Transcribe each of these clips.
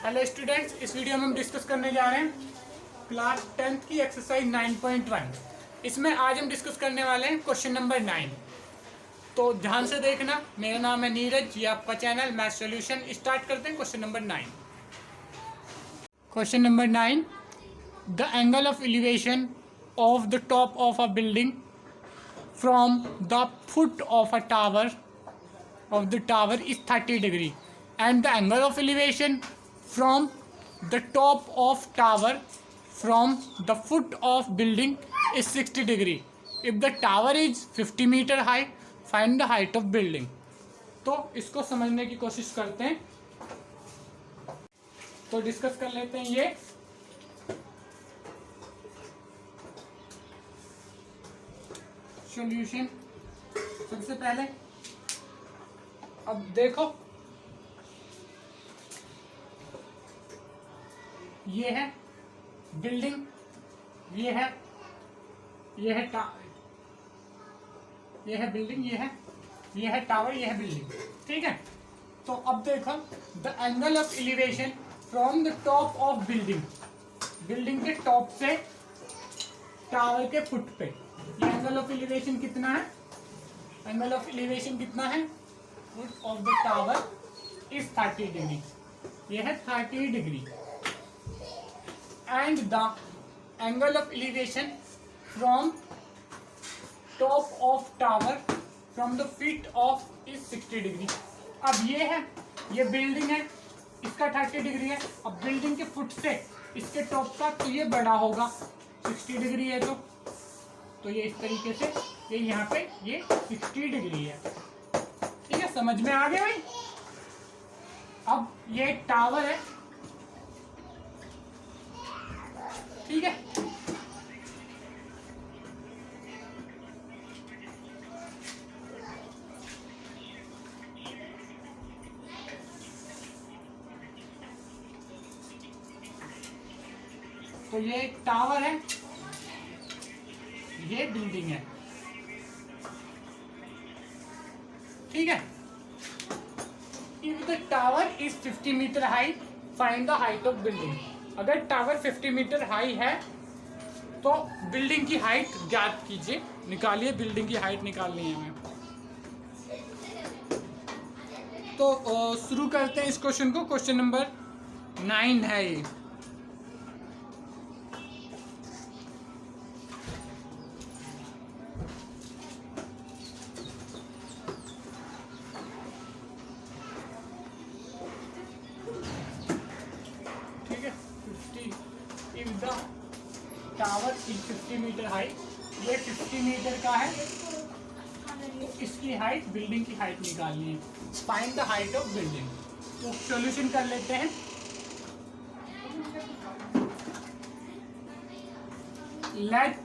Hello students, इस video में हम डिस्कस करने जा रहे हैं क्लास 10th की एक्सरसाइज 9.1। इसमें आज हम डिस्कस करने वाले हैं क्वेश्चन नंबर 9। तो ध्यान से देखना। मेरा नाम है नीरज, ये आपका चैनल मैथ सॉल्यूशन। स्टार्ट करते हैं question number 9। Question number 9, the angle of elevation of the top of a building from the foot of a tower of the tower is 30 degree and the angle of elevation from the top of tower from the foot of building is 60 degree. If the tower is 50 meter high, find the height of building. तो इसको समझने की कोशिश करते हैं। तो discuss कर लेते हैं ये। सॉल्यूशन सबसे पहले अब देखो, ये है बिल्डिंग, ये है बिल्डिंग, ये है टावर, ये है बिल्डिंग। ठीक है। तो अब देखो, the angle of elevation from the top of building के टॉप से टावर के फुट पे, ये एंगल ऑफ एलिवेशन कितना है? एंगल ऑफ एलिवेशन कितना है? Foot of the tower is 30 degree. यह है 30 degree. And the angle of elevation from top of tower from the feet of is 60 degree. अब ये है, ये बिल्डिंग है, इसका 30 डिग्री है। अब बिल्डिंग के फुट से इसके टॉप का, तो ये बड़ा होगा, 60 डिग्री है। तो ये इस तरीके से, ये यहाँ पे ये 60 डिग्री है। ठीक है, समझ में आ गया भाई? अब ये टावर है, ठीक है। तो ये एक टावर है, ये बिल्डिंग है, ठीक है। If the tower is 50 meter high, find the height of building. अगर टावर 50 मीटर हाई है तो बिल्डिंग की हाइट ज्ञात कीजिए, निकालिए। बिल्डिंग की हाइट निकालनी है हमें। तो शुरू करते हैं इस क्वेश्चन को। क्वेश्चन नंबर 9 है ये। If the tower is 50 metre high, ये 50 मीटर का है, तो इसकी हाइट, बिल्डिंग की हाइट निकालनी है। Find the height of building. तो सॉल्यूशन कर लेते हैं। Let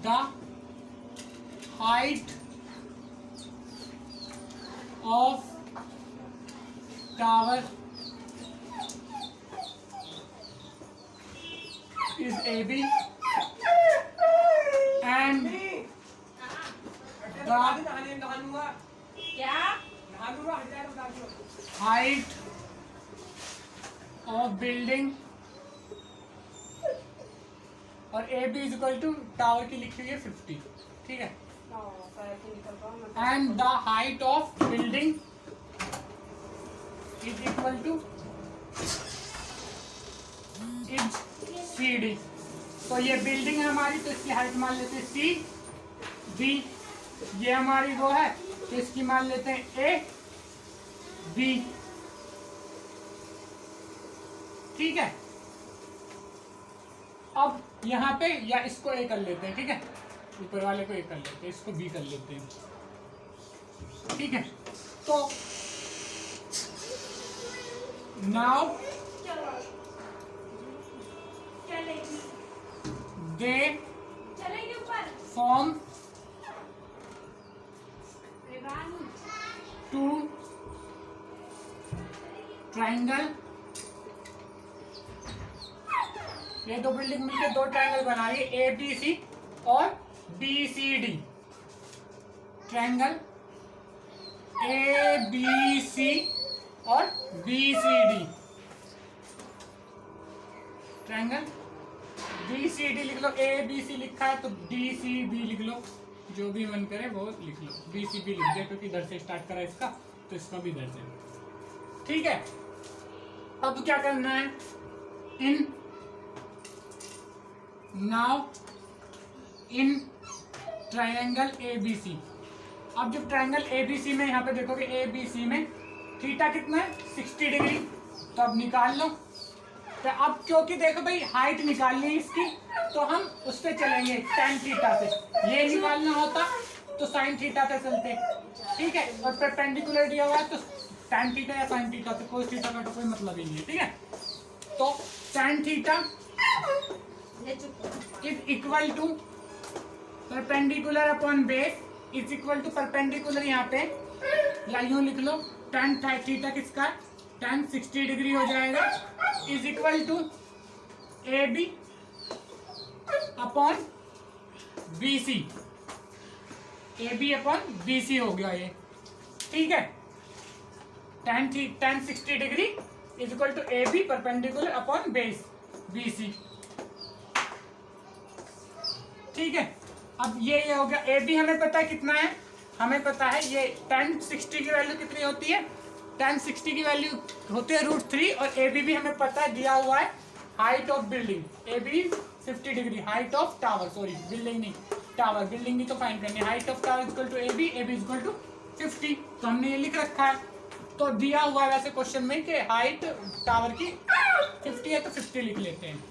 the height of tower is AB and the height of building, और AB is equal to tower की लिखी हुई है 50, ठीक है। and the height of building is equal to is CD। तो ये बिल्डिंग है हमारी, तो इसकी हाइट मान लेते हैं सी बी। ये हमारी रो है, तो इसकी मान लेते हैं ए बी, ठीक है। अब यहाँ पे या इसको ए कर लेते हैं, ठीक है। ऊपर वाले को ए कर लेते हैं, इसको बी कर लेते हैं, ठीक है। तो now they form two triangle। ये दो बिल्डिंग मिलकर दो ट्रायंगल बना रही है, ABC और BCD। ट्रायंगल ABC और BCD। Triangle B C D लिख लो, ए बी सी लिखा है तो डी सी बी लिख लो, जो भी मन करे वो लिख लो, बी सी बी लिख दिया क्योंकि इधर से स्टार्ट करा इसका तो इसका भी इधर से। ठीक है, अब क्या करना है, in now in triangle A B C. अब जब ट्रायंगल ए बी सी में यहाँ पे देखोगे ए बी सी में थीटा कितना है 60 डिग्री, तो अब निकाल लो। तो अब क्योंकि देखो भाई हाइट निकालनी है इसकी तो हम उस पर चलेंगे tan थीटा से, ये निकालना होता तो sin थीटा से चलते। ठीक है, और परपेंडिकुलर दिया हुआ है तो tan थीटा या sin थीटा से, कोई थीटा का तो कोई मतलब ही नहीं है। ठीक है, तो tan theta is equal to perpendicular upon base is equal to perpendicular, यहाँ पे या यूं लिख लो tan थीटा किसका tan 60 डिग्री हो जाएगा is equal to A B upon B C, A B upon B C हो गया ये। ठीक है, tan 60 degree is equal to A B perpendicular upon base B C. ठीक है, अब ये हो गया, ए बी हमें पता है कितना है, हमें पता है ये tan 60 की वैल्यू कितनी होती है, tan 60 की वैल्यू होती है √3, और ए बी भी हमें पता है दिया हुआ है height of building, A B 50 degree, height of tower, sorry building नहीं टावर, बिल्डिंग भी तो फाइंड करनी है, height of tower equal to A B equal to 50, तो हमने ये लिख रखा है। तो दिया हुआ है वैसे क्वेश्चन में कि हाइट टावर की 50 है तो 50 लिख लेते हैं।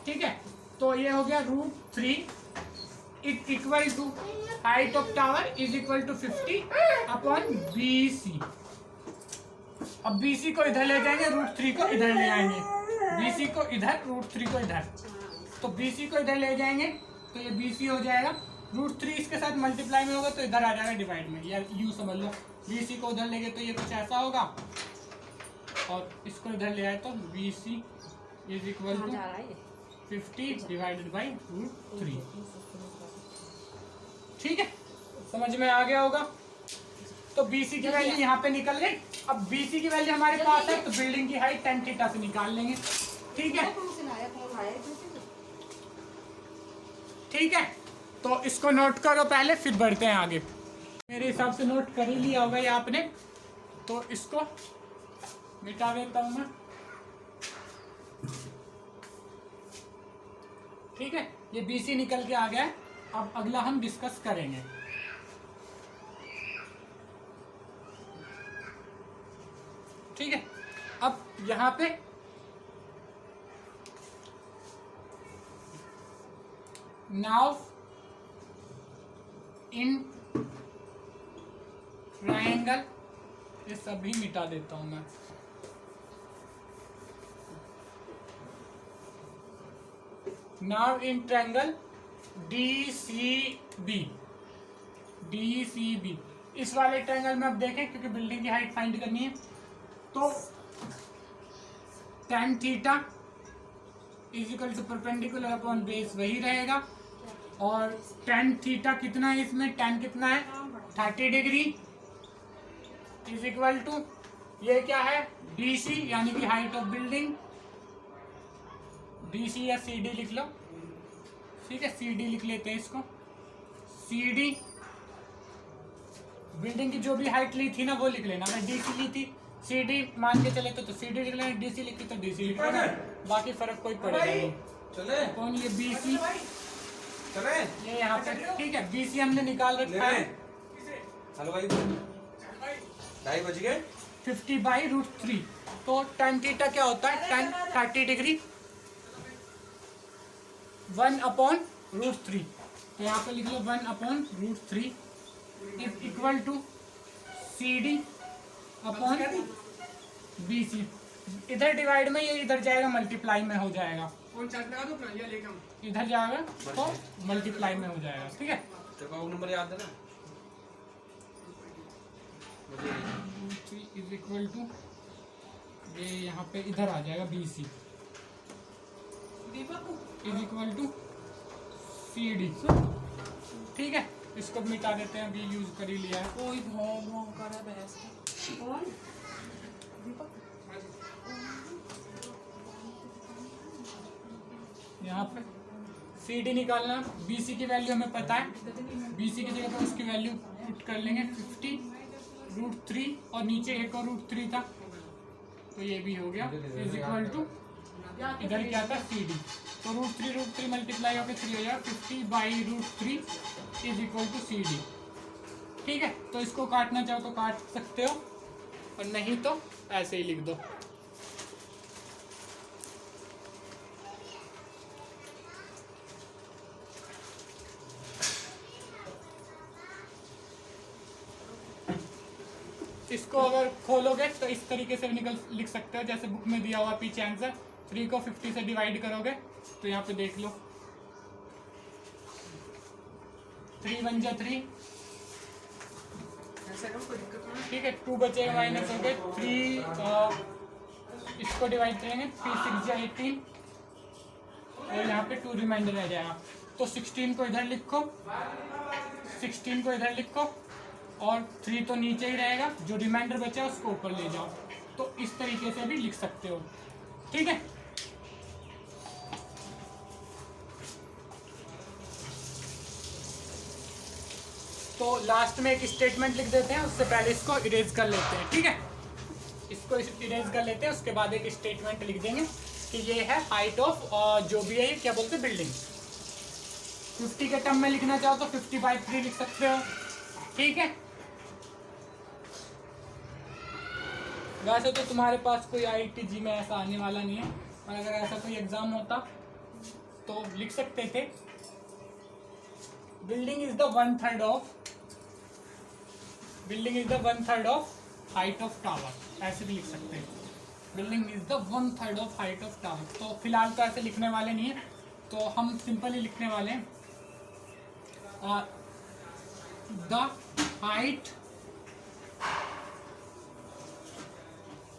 ठीक है, तो ये हो गया √3 is equal to height of tower is equal to 50 upon B C. अब बी सी को इधर ले जाएंगे, √3 को इधर ले आएंगे, बी सी को इधर √3 को इधर, तो बी सी को इधर ले जाएंगे तो ये बी सी हो जाएगा, √3 इसके साथ मल्टीप्लाई में होगा तो इधर आ जाएगा डिवाइड में, या यू समझ लो बी सी को उधर ले गए तो ये कुछ ऐसा होगा, और इसको इधर ले आए तो B C is equal to 50 divided by √3। ठीक है, समझ में आ गया होगा। तो BC की वैल्यू यहाँ पे निकल गई। अब BC की वैल्यू हमारे पास है तो बिल्डिंग की हाइट tan थीटा से निकाल लेंगे। ठीक है, ठीक है, तो इसको नोट करो पहले फिर बढ़ते हैं आगे। मेरे हिसाब से नोट कर ही लिया होगा ये आपने, तो इसको मिटा देता हूँ मैं। ठीक है, ये BC निकल के आ गया है। अब अगला हम डिस्कस करेंगे। ठीक है, अब यहां पे नाउ इन ट्रायंगल, ये सभी मिटा देता हूं मैं। नाउ इन ट्रायंगल DCB, इस वाले ट्रायंगल में अब देखें क्योंकि बिल्डिंग की हाइट फाइंड करनी है, तो tan theta is equal to perpendicular upon base वही रहेगा, और tan थीटा कितना है इसमें, tan कितना है 30 डिग्री इज इक्वल टू ये क्या है DC यानी कि हाइट ऑफ बिल्डिंग, DC या CD लिख लो। ठीक है, CD लिख लेते हैं इसको, CD बिल्डिंग की जो भी हाइट ली थी ना वो लिख लेना, मैं DC ली थी, CD मान के चले तो CD लिख लेना, DC लिखी तो DC लिख लेना, बाकी फर्क कोई पड़ेगा नहीं। चले कौन ये BC चले ये यहाँ पे। ठीक है, BC हमने निकाल रखा है, हेलो भाई 2:30 बज गए, 50 बाई √3, तो tan थीटा क्या होता है tan 30 डिग्री 1 अपॉन √3, तो यहाँ पे लिख लो 1 upon √3 is equal to CD upon BC। इधर डिवाइड में ये इधर जाएगा मल्टीप्लाई में हो जाएगा, कौन चार्ट लगा दो अपना ये लेके हम इधर जाएगा तो मल्टीप्लाई में हो जाएगा। ठीक है, तो नंबर याद है ना, इज इक्वल टू ये यहाँ पे इधर आ जाएगा BC is equal to CD। ठीक है, इसको मिटा देते हैं, अभी यूज कर ही लिया है। कोई भौं कर रहा है बहस का। कौन? दीपक। यहाँ पे सी डी निकालना, बी सी की वैल्यू हमें पता है, बी सी की जगह पे उसकी वैल्यू पुट कर लेंगे 50√3 और नीचे एक और √3 था तो ये भी हो गया इज इक्वल टू इधर क्या था सी डी, तो √3 मल्टीप्लाई होकर 3 हो जाएगा 50/√3 is equal to C D. ठीक है, तो इसको काटना चाहो तो काट सकते हो और नहीं तो ऐसे ही लिख दो। इसको अगर खोलोगे तो इस तरीके से भी लिख सकते हो जैसे बुक में दिया हुआ पीछे आंसर। 3 को 50 से डिवाइड करोगे तो यहाँ पे देख लो 3 1 जा 3, ठीक है 2 बचेगा माइनस हो गए 3, इसको डिवाइड करेंगे 3 6 जा 18 और यहाँ पे 2 रिमाइंडर रह जाएगा। तो 16 को इधर लिखो, 16 को इधर लिखो और 3 तो नीचे ही रहेगा, जो रिमाइंडर बचा है उसको ऊपर ले जाओ। तो इस तरीके से भी लिख सकते हो। ठीक है, तो लास्ट में एक स्टेटमेंट लिख देते हैं, उससे पहले इसको इरेज कर लेते हैं। ठीक है, इसको इरेज कर लेते हैं, उसके बाद एक स्टेटमेंट लिख देंगे कि ये है हाइट ऑफ जो भी है, क्या बोलते हैं, बिल्डिंग। 50 के टर्म में लिखना चाहो तो 50/3 लिख सकते हो। ठीक है, वैसे तो तुम्हारे पास कोई IIT में ऐसा आने वाला नहीं है, और अगर ऐसा कोई एग्जाम होता तो लिख सकते थे building is the 1/3 of height of tower, ऐसे भी लिख सकते हैं building is the 1/3 of height of tower. तो फिलहाल तो ऐसे लिखने वाले नहीं है, तो हम सिंपली लिखने वाले हैं द हाइट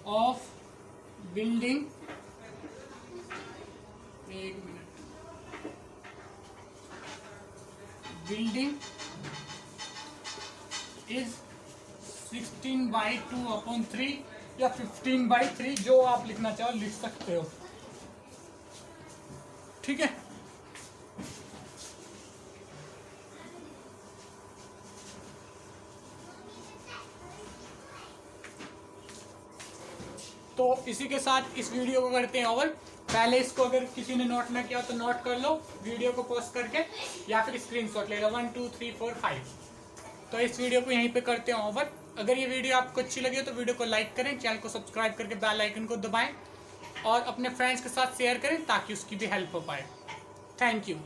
ऑफ बिल्डिंग, एक मिनट, बिल्डिंग इज 16/2/3 या 15/3, जो आप लिखना चाहो लिख सकते हो। ठीक है, तो इसी के साथ इस वीडियो को करते हैं ओवर। पहले इसको अगर किसी ने नोट ना किया तो नोट कर लो वीडियो को पॉज करके, या फिर स्क्रीनशॉट ले लो 1 2 3 4 5। तो इस वीडियो को यहीं पे करते हैं ओवर। अगर ये वीडियो आपको अच्छी लगी हो तो वीडियो को लाइक करें, चैनल को सब्सक्राइब करके बेल आइकन को दबाएं और अपने फ्रेंड्स के साथ शेयर करें ताकि उसकी भी हेल्प हो पाए। Thank you.